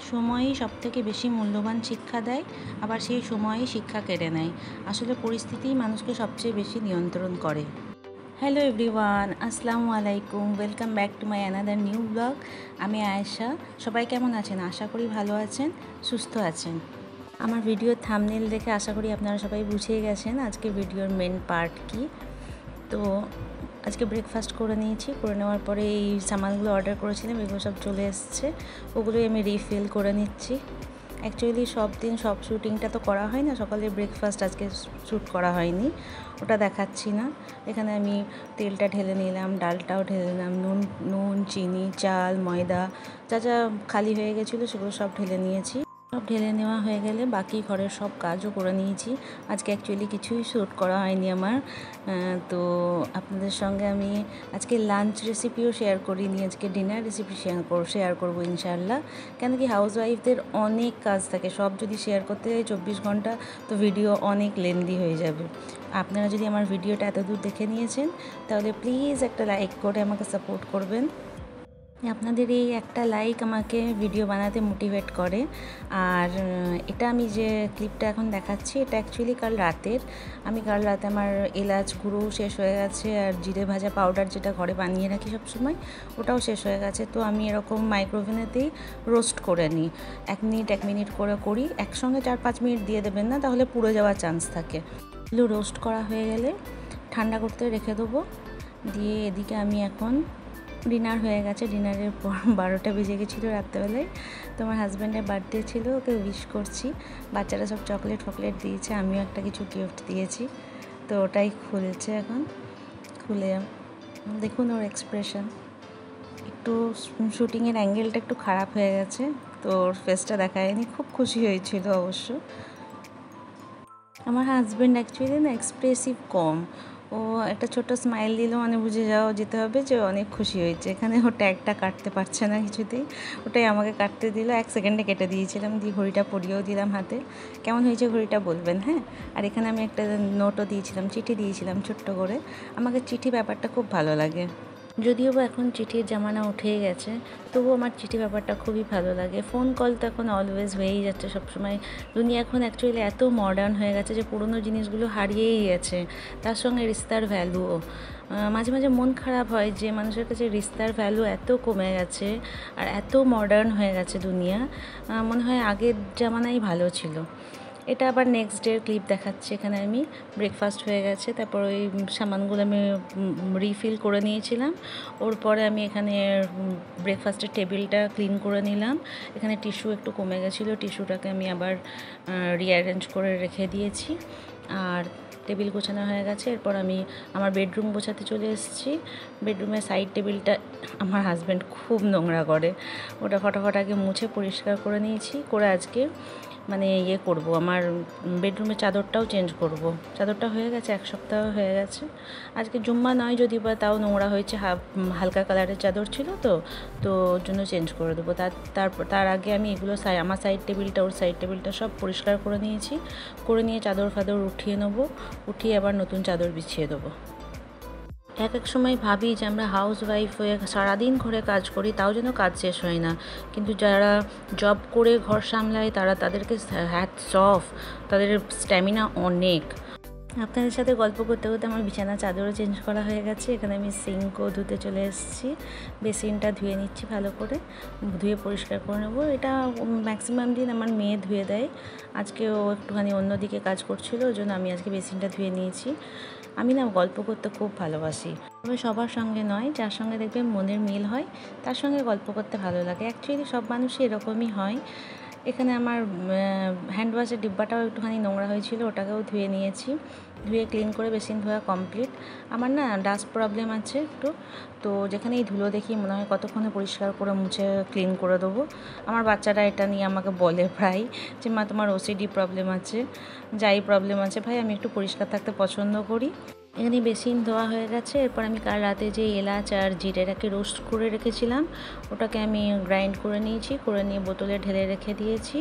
সময়ই সবথেকে বেশি মূল্যবান শিক্ষা দেয়, আবার সেই সময়ই শিক্ষা কেড়ে নেয়। আসলে পরিস্থিতিই মানুষকে সবচেয়ে বেশি নিয়ন্ত্রণ করে। হ্যালো এভরিওয়ান, আসসালামু আলাইকুম, welcome back to my another new blog. আমি আয়েশা। সবাই কেমন আছেন? আশা করি ভালো আছেন, সুস্থ আছেন। আমার ভিডিওর থাম্বনেল দেখে আশা করি আপনারা সবাই বুঝেই গেছেন আজকে ভিডিওর মেন পার্ট কি। তো আজকে ব্রেকফাস্ট করে নিয়েছি, করে নেওয়ার পরে এই সামানগুলো অর্ডার করেছিলাম, এগুলো সব চলে এসছে, ওগুলোই আমি রিফিল করে নিচ্ছি। অ্যাকচুয়ালি সব দিন সব শ্যুটিংটা তো করা হয় না, সকালে ব্রেকফাস্ট আজকে শ্যুট করা হয়নি, ওটা দেখাচ্ছি না। এখানে আমি তেলটা ঢেলে নিলাম, ডালটাও ঢেলে নিলাম, নুন চিনি চাল ময়দা যা যা খালি হয়ে গেছিলো সেগুলো সব ঢেলে নিয়েছি। সব ঢেলে নেওয়া হয়ে গেলে বাকি ঘরের সব কাজও করে নিয়েছি। আজকে অ্যাকচুয়ালি কিছুই শ্যুট করা হয়নি আমার। তো আপনাদের সঙ্গে আমি আজকে লাঞ্চ রেসিপিও শেয়ার করিনি, আজকে ডিনার রেসিপি শেয়ার করবো ইনশাআল্লাহ। কেন কি হাউসওয়াইফদের অনেক কাজ থাকে, সব যদি শেয়ার করতে যাই 24 ঘন্টা তো ভিডিও অনেক লেন্দি হয়ে যাবে। আপনারা যদি আমার ভিডিওটা এতদূর দেখে নিয়েছেন তাহলে প্লিজ একটা লাইক করে আমাকে সাপোর্ট করবেন। আপনাদের এই একটা লাইক আমাকে ভিডিও বানাতে মোটিভেট করে। আর এটা আমি যে ক্লিপটা এখন দেখাচ্ছি এটা অ্যাকচুয়ালি কাল রাতের। কাল রাতে আমার এলাচ গুঁড়ো শেষ হয়ে গেছে, আর জিরে ভাজা পাউডার যেটা ঘরে বানিয়ে রাখি সবসময় ওটাও শেষ হয়ে গেছে। তো আমি এরকম মাইক্রোওভেনেতেই রোস্ট করে নিই, 1 মিনিট করে করি। একসঙ্গে 4-5 মিনিট দিয়ে দেবেন না, তাহলে পুড়ে যাওয়ার চান্স থাকে। এগুলো রোস্ট করা হয়ে গেলে ঠান্ডা করতে রেখে দেবো। দিয়ে এদিকে আমি এখন ডিনার হয়ে গেছে, ডিনারের পর 12টা বেজে গেছিলো রাত্রেবেলায়। তো আমার হাজব্যান্ডের বার্থডে ছিল, ওকে উইশ করছি। বাচ্চারা সব চকলেট দিয়েছে, আমিও একটা কিছু গিফট দিয়েছি। তো ওটাই খুলছে এখন, খুলে দেখুন ওর এক্সপ্রেশন। একটু শ্যুটিংয়ের অ্যাঙ্গেলটা একটু খারাপ হয়ে গেছে, তো ওর ফেসটা দেখা যায়নি, খুব খুশি হয়েছিল অবশ্য। আমার হাজব্যান্ড অ্যাকচুয়ালি না এক্সপ্রেসিভ কম, ও একটা ছোট স্মাইল দিল মানে বুঝে যেতে হবে যে অনেক খুশি হয়েছে। এখানে ও ট্যাগটা কাটতে পারছে না কিছুতেই, ওটাই আমাকে কাটতে দিল। 1 সেকেন্ডে কেটে দিয়েছিলাম, দিয়ে ঘড়িটা পরিয়েও দিলাম হাতে। কেমন হয়েছে ঘড়িটা বলবেন, হ্যাঁ। আর এখানে আমি একটা নোটও দিয়েছিলাম, চিঠি দিয়েছিলাম ছোট্ট করে। আমাকে চিঠি ব্যাপারটা খুব ভালো লাগে, যদিও বা এখন চিঠির জামানা উঠেই গেছে, তবুও আমার চিঠি ব্যাপারটা খুবই ভালো লাগে। ফোন কল তো এখন অলওয়েজ হয়েই যাচ্ছে সবসময়। দুনিয়া এখন অ্যাকচুয়ালি এত মডার্ন হয়ে গেছে যে পুরনো জিনিসগুলো হারিয়েই গেছে, তার সঙ্গে রিস্তার ভ্যালুও। মাঝে মাঝে মন খারাপ হয় যে মানুষের কাছে রিস্তার ভ্যালু এত কমে গেছে আর এত মডার্ন হয়ে গেছে দুনিয়া। মনে হয় আগের জামানাই ভালো ছিল। এটা আবার নেক্সট ডের ক্লিপ দেখাচ্ছে। এখানে আমি ব্রেকফাস্ট হয়ে গেছে, তারপর ওই সামানগুলো আমি রিফিল করে নিয়েছিলাম। ওর পরে আমি এখানে ব্রেকফাস্টের টেবিলটা ক্লিন করে নিলাম। এখানে টিস্যু একটু কমে গেছিলো, টিস্যুটাকে আমি আবার রিঅ্যারেঞ্জ করে রেখে দিয়েছি। আর টেবিল গোছানো হয়ে গেছে। এরপর আমি আমার বেডরুম গোছাতে চলে এসেছি। বেডরুমের সাইড টেবিলটা আমার হাজব্যান্ড খুব নোংরা করে, ওটা ফটাফট আগে মুছে পরিষ্কার করে নিয়েছি। করে আজকে করব, আমার বেডরুমের চাদরটাও চেঞ্জ করব। চাদরটা হয়ে গেছে, 1 সপ্তাহ হয়ে গেছে। আজকে জুম্মা নয় যদি বা তাও নোংরা হয়েছে, হালকা কালারের চাদর ছিল তো ওর জন্য চেঞ্জ করে দেবো। তার আগে আমি এগুলো আমার সাইড টেবিলটা ওর সাইড টেবিলটা সব পরিষ্কার করে নিয়েছি। করে নিয়ে চাদর ফাদর উঠিয়ে নেবো, উঠিয়ে আবার নতুন চাদর বিছিয়ে দেবো। এক সময় ভাবি যে আমরা হাউস ওয়াইফ হয়ে সারাদিন ঘরে কাজ করি, তাও যেন কাজ শেষ হয় না। কিন্তু যারা জব করে ঘর সামলায় তাদেরকে হ্যাটস অফ, তাদের স্ট্যামিনা অনেক। আপনাদের সাথে গল্প করতে করতে আমার বিছানা চাদরও চেঞ্জ করা হয়ে গেছে। এখানে আমি সিঙ্কও ধুতে চলে এসেছি, বেসিনটা ধুয়ে নিচ্ছি, ভালো করে ধুয়ে পরিষ্কার করে নেবো। এটা ম্যাক্সিমাম দিন আমার মেয়ে ধুয়ে দেয়, আজকে ও একটুখানি অন্যদিকে কাজ করছিলো, ওই জন্য আমি আজকে বেসিনটা ধুয়ে নিয়েছি। আমি না গল্প করতে খুব ভালোবাসি, তবে সবার সঙ্গে নয়, যার সঙ্গে দেখবে মনের মিল হয় তার সঙ্গে গল্প করতে ভালো লাগে। অ্যাকচুয়ালি সব মানুষই এরকমই হয়। এখানে আমার হ্যান্ড ওয়াশের ডিব্বাটাও একটুখানি নোংরা হয়েছিল, ওটাকেও ধুয়ে নিয়েছি। ধুয়ে ক্লিন করে বেসিন ধোয়া কমপ্লিট। আমার না ডাস্ট প্রবলেম আছে একটু, তো যেখানেই ধুলো দেখি মনে হয় কতক্ষণে পরিষ্কার করে মুছে ক্লিন করে দেবো। আমার বাচ্চারা এটা নিয়ে আমাকে বলে প্রায় যে মা তোমার ওসিডি প্রবলেম আছে, যাই প্রবলেম আছে ভাই, আমি একটু পরিষ্কার থাকতে পছন্দ করি। এখানে বেসিন ধোয়া হয়ে গেছে। এরপর আমি কাল রাতে যে এলাচ আর জিরেটাকে রোস্ট করে রেখেছিলাম ওটাকে আমি গ্রাইন্ড করে নিয়েছি, করে নিয়ে বোতলে ঢেলে রেখে দিয়েছি।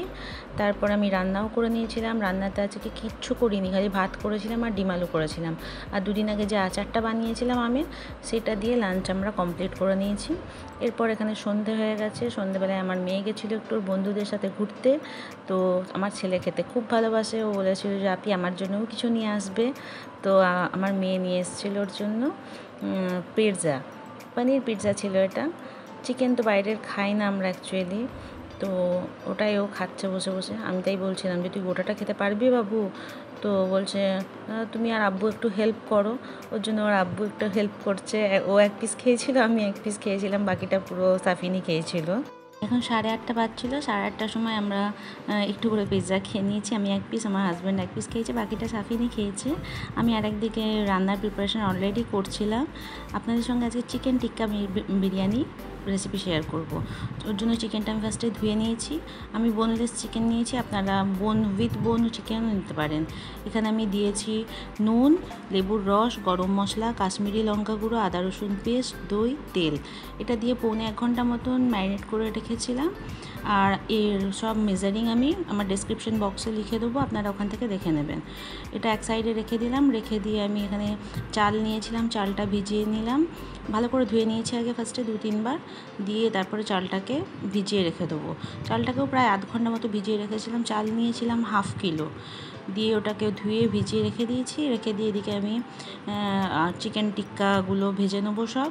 তারপর আমি রান্নাও করে নিয়েছিলাম। রান্নাতে আজকে কিচ্ছু করিনি, খালি ভাত করেছিলাম আর ডিম আলু করেছিলাম। আর দুদিন আগে যে আচারটা বানিয়েছিলাম আমের, সেটা দিয়ে লাঞ্চ আমরা কমপ্লিট করে নিয়েছি। এরপর এখানে সন্ধে হয়ে গেছে। সন্ধেবেলায় আমার মেয়ে গেছিলো একটু বন্ধুদের সাথে ঘুরতে। তো আমার ছেলে খেতে খুব ভালোবাসে, ও বলেছিল যে আপি আমার জন্যও কিছু নিয়ে আসবে। তো আমার মেয়ে নিয়ে এসেছিল ওর জন্য পিৎজা, পনির পিৎজা ছিল এটা। চিকেন তো বাইরের খাই না আমরা অ্যাকচুয়ালি, তো ওটাই ও খাচ্ছে বসে বসে। আমি তাই বলছিলাম যে তুই গোটাটা খেতে পারবি বাবু? তো বলছে তুমি আর আব্বু একটু হেল্প করো। ওর জন্য ওর আব্বু একটু হেল্প করছে। ও এক পিস খেয়েছিল, আমি এক পিস খেয়েছিলাম, বাকিটা পুরো সাফিনি খেয়েছিল। এখন 8:30 বাজছিল। 8:30টার সময় আমরা একটু করে পিৎজা খেয়ে নিয়েছি। আমি এক পিস, আমার হাজব্যান্ড এক পিস খেয়েছে, বাকিটা সাফিনি খেয়েছে। আমি আরেকদিকে রান্নার প্রিপারেশন অলরেডি করছিলাম। আপনাদের সঙ্গে আজকে চিকেন টিক্কা বিরিয়ানি রেসিপি শেয়ার করব। ওর জন্য চিকেনটা আমি ফার্স্টে ধুয়ে নিয়েছি। আমি বোনলেস চিকেন নিয়েছি, আপনারা উইথ বোন চিকেনও নিতে পারেন। এখানে আমি দিয়েছি নুন, লেবুর রস, গরম মশলা, কাশ্মীরি লঙ্কা গুঁড়ো, আদা রসুন পেস্ট, দই, তেল। এটা দিয়ে 1.25 ঘন্টা মতন ম্যারিনেট করে রেখেছিলাম। আর এর সব মেজারিং আমি আমার ডেসক্রিপশন বক্সে লিখে দেবো, আপনারা ওখান থেকে দেখে নেবেন। এটা এক সাইডে রেখে দিলাম। রেখে দিয়ে আমি এখানে চাল নিয়েছিলাম, চালটা ভিজিয়ে নিলাম। ভালো করে ধুয়ে নিয়েছি আগে ফার্স্টে 2-3 বার, দিয়ে তারপরে চালটাকে ভিজিয়ে রেখে দেবো। চালটাকেও প্রায় আধ ঘন্টা মতো ভিজিয়ে রেখেছিলাম। চাল নিয়েছিলাম 1/2 কিলো, দিয়ে ওটাকে ধুয়ে ভিজিয়ে রেখে দিয়েছি। রেখে দিয়ে এদিকে আমি চিকেন টিক্কাগুলো ভেজে নেবো সব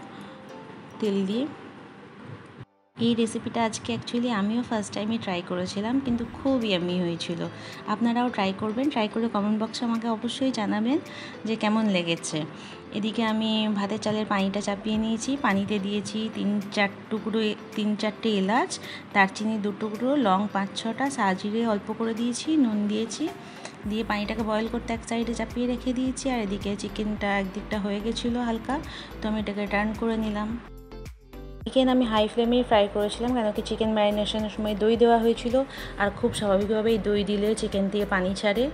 তেল দিয়ে। এই রেসিপিটা আজকে অ্যাকচুয়ালি আমিও ফার্স্ট টাইমে ট্রাই করেছিলাম, কিন্তু খুব ইয়ামি হয়েছিল। আপনারাও ট্রাই করবেন, ট্রাই করে কমেন্ট বক্সে আমাকে অবশ্যই জানাবেন যে কেমন লেগেছে। এদিকে আমি ভাতের চালের পানিটা চাপিয়ে নিয়েছি। পানিতে দিয়েছি 3-4টে এলাচ, দারচিনি 2 টুকরো, লং 5-6টা, সাজিরে অল্প করে দিয়েছি, নুন দিয়েছি। দিয়ে পানিটাকে বয়েল করতে এক সাইডে চাপিয়ে রেখে দিয়েছি। আর এদিকে চিকেনটা একদিকটা হয়ে গেছিলো হালকা, তো আমি এটাকে টার্ন করে নিলাম। চিকেন আমি হাই ফ্লেমেই ফ্রাই করেছিলাম, কেন কি চিকেন ম্যারিনেশনের সময় দই দেওয়া হয়েছিল। আর খুব স্বাভাবিকভাবেই দই দিলে চিকেন দিয়ে পানি ছাড়ে।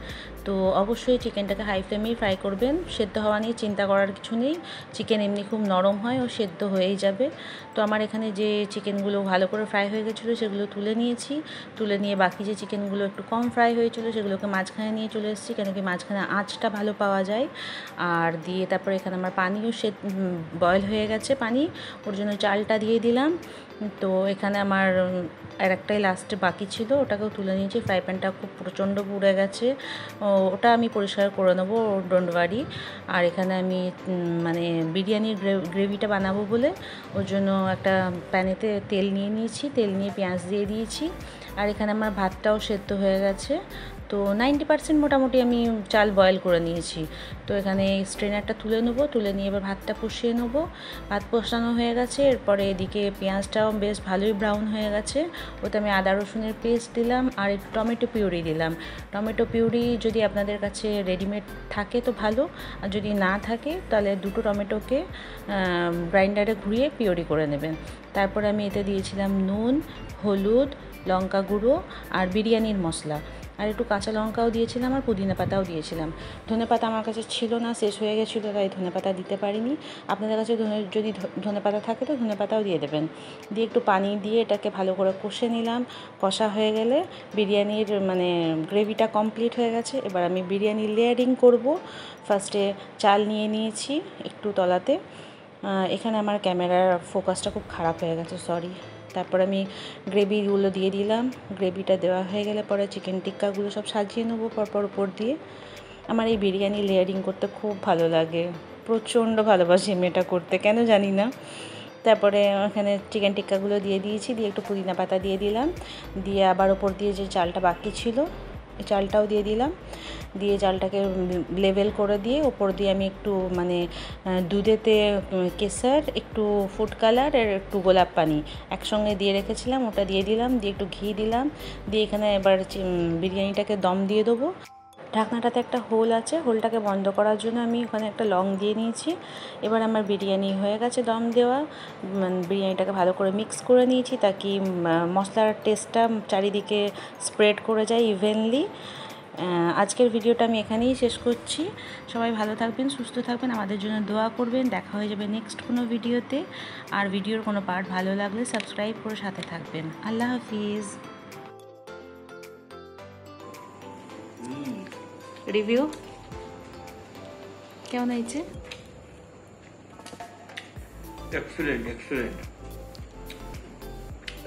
তো অবশ্যই চিকেনটাকে হাই ফ্লেমেই ফ্রাই করবেন। সেদ্ধ হওয়া নিয়ে চিন্তা করার কিছু নেই, চিকেন এমনি খুব নরম হয়, ও সেদ্ধ হয়েই যাবে। তো আমার এখানে যে চিকেনগুলো ভালো করে ফ্রাই হয়ে গেছিলো সেগুলো তুলে নিয়েছি। তুলে নিয়ে বাকি যে চিকেনগুলো একটু কম ফ্রাই হয়েছিল সেগুলোকে মাঝখানে নিয়ে চলে এসেছি, কেন কি মাঝখানে আঁচটা ভালো পাওয়া যায়। আর দিয়ে তারপরে এখানে আমার পানিও বয়েল হয়ে গেছে পানি, ওর জন্য চালটা দিয়ে দিলাম। তো এখানে আমার আর একটাই লাস্টে বাকি ছিল, ওটাকেও তুলে নিয়েছি। ফ্রাই প্যানটা খুব প্রচণ্ড পুড়ে গেছে, ওটা আমি পরিষ্কার করে নেবো, ডোন্ট ওয়ারি। আর এখানে আমি মানে বিরিয়ানির গ্রেভিটা বানাবো বলে ওর জন্য একটা প্যানেতে তেল নিয়ে নিয়েছি, তেল নিয়ে পেঁয়াজ দিয়ে দিয়েছি। আর এখানে আমার ভাতটাও সেদ্ধ হয়ে গেছে। তো 90% মোটামুটি আমি চাল বয়েল করে নিয়েছি। তো এখানে স্ট্রেনারটা তুলে নেবো, তুলে নিয়ে এবার ভাতটা কষিয়ে নেবো। ভাত কষানো হয়ে গেছে। এরপরে এদিকে পেঁয়াজটাও বেশ ভালোই ব্রাউন হয়ে গেছে, ওতে আমি আদা রসুনের পেস্ট দিলাম আর একটু টমেটো পিউরি দিলাম। টমেটো পিউরি যদি আপনাদের কাছে রেডিমেড থাকে তো ভালো, আর যদি না থাকে তাহলে 2টো টমেটোকে গ্রাইন্ডারে ঘুরিয়ে পিউরি করে নেবেন। তারপরে আমি এতে দিয়েছিলাম নুন, হলুদ, লঙ্কা গুঁড়ো আর বিরিয়ানির মশলা, আর একটু কাঁচা লঙ্কাও দিয়েছিলাম আর পুদিনা পাতাও দিয়েছিলাম। ধনেপাতা আমার কাছে ছিল না, শেষ হয়ে গেছিলো, তাই ধনেপাতা দিতে পারিনি। আপনাদের কাছে যদি ধনেপাতা থাকে তো ধনেপাতাও দিয়ে দেবেন। দিয়ে একটু পানি দিয়ে এটাকে ভালো করে কষে নিলাম। কষা হয়ে গেলে বিরিয়ানির মানে গ্রেভিটা কমপ্লিট হয়ে গেছে। এবার আমি বিরিয়ানি লেয়ারিং করব। ফার্স্টে চাল নিয়ে নিয়েছি একটু তলাতে। এখানে আমার ক্যামেরার ফোকাসটা খুব খারাপ হয়ে গেছে, সরি। তারপর আমি গ্রেভিগুলো দিয়ে দিলাম। গ্রেভিটা দেওয়া হয়ে গেলে পরে চিকেন টিক্কাগুলো সব সাজিয়ে নেবো পরপর উপর দিয়ে। আমার এই বিরিয়ানি লেয়ারিং করতে খুব ভালো লাগে, প্রচণ্ড ভালোবাসি আমি এটা করতে, কেন জানি না। তারপরে এখানে চিকেন টিক্কাগুলো দিয়ে দিয়েছি, দিয়ে একটু পুদিনা পাতা দিয়ে দিলাম। দিয়ে আবার ওপর দিয়ে যে চালটা বাকি ছিল এই চালটাও দিয়ে দিলাম। দিয়ে চালটাকে লেভেল করে দিয়ে ওপর দিয়ে আমি একটু মানে দুধেতে কেশর, একটু ফুড কালার আর একটু গোলাপ পানি একসঙ্গে দিয়ে রেখেছিলাম, ওটা দিয়ে দিলাম। দিয়ে একটু ঘি দিলাম। দিয়ে এখানে এবার বিরিয়ানিটাকে দম দিয়ে দেবো। ঢাকনাটাতে একটা হোল আছে, হোলটাকে বন্ধ করার জন্য আমি ওখানে একটা লং দিয়ে নিয়েছি। এবার আমার বিরিয়ানি হয়ে গেছে দম দেওয়া। বিরিয়ানিটাকে ভালো করে মিক্স করে নিয়েছি তাকি মশলার টেস্টটা চারিদিকে স্প্রেড করে যায় ইভেনলি। আজকের ভিডিওটা আমি এখানেই শেষ করছি। সবাই ভালো থাকবেন, সুস্থ থাকবেন, আমাদের জন্য দোয়া করবেন। দেখা হয়ে যাবে নেক্সট কোনো ভিডিওতে। আর ভিডিওর কোনো পার্ট ভালো লাগলে সাবস্ক্রাইব করে সাথে থাকবেন। আল্লাহ হাফিজ। রিভিউ কেমন হয়েছে? Excellent excellent.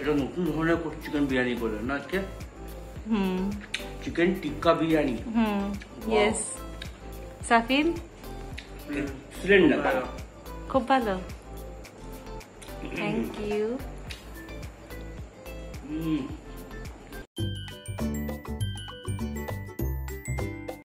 এটা নতুন ধরনের চিকেন বিরিয়ানি বলে না আজকে? চিকেন টিক্কা বিরিয়ানি। ইয়েস। সাফিন এক্সেলেন্ট না? খুব ভালো, থ্যাংক ইউ।